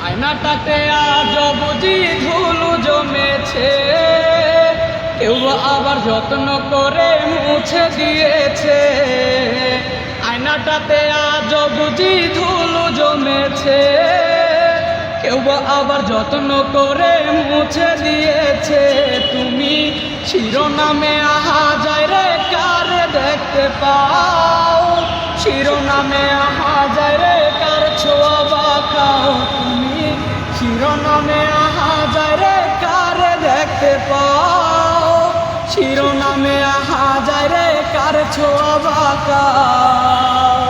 আয়নাটাতে আজ বুঝি ধুলো জমেছে, কেউ আবার যত্ন করে মুছে দিয়েছে। আয়নাটাতে আজ বুঝি ধুলো জমেছে, কেউ আবার যত্ন করে মুছে দিয়েছে। তুমি শিরোনামে আহা যায় রে কারে দেখতে পাও, শিরোনামে আহা যায় রে কার ছোঁয়া বাঁকাও। তুমি শিরোনামে আহা যায় রে কারে দেখতে পাও, শিরোনামে আহা যায় রে কার ছোঁয়া বাঁকাও।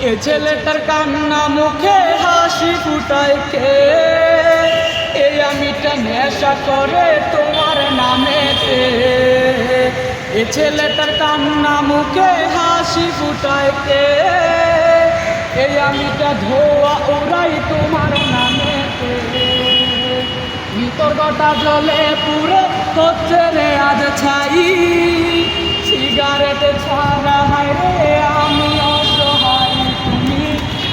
এ ছেলেটার কান্না মুখে হাসি ফুটায় কে, এই আমিটা নেশা করে তোমার নামেতে। এ ছেলেটার কান্না মুখে হাসি ফুটায় কে, এই আমিটা ধোয়া উড়াই তোমার নামেতে। নিতরটা জলে পুরে হচ্ছে রে আজ ছাই, সিগারেট ছাড়া হায় রে আমি অসহায়। তুমি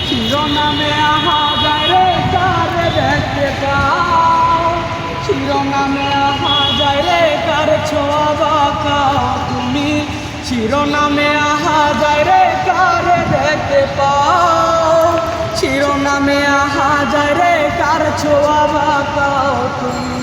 শিরোনামে আহা যায় রে কারে দেখতে পাও, শিরোনামে আহা যায় রে কার ছোঁয়া বাঁকাও। তুমি শিরোনামে আহা যায় রে কারে দেখতে পাও, শিরোনামে আহা যায় রে কার ছোঁয়া বাঁকাও। তুমি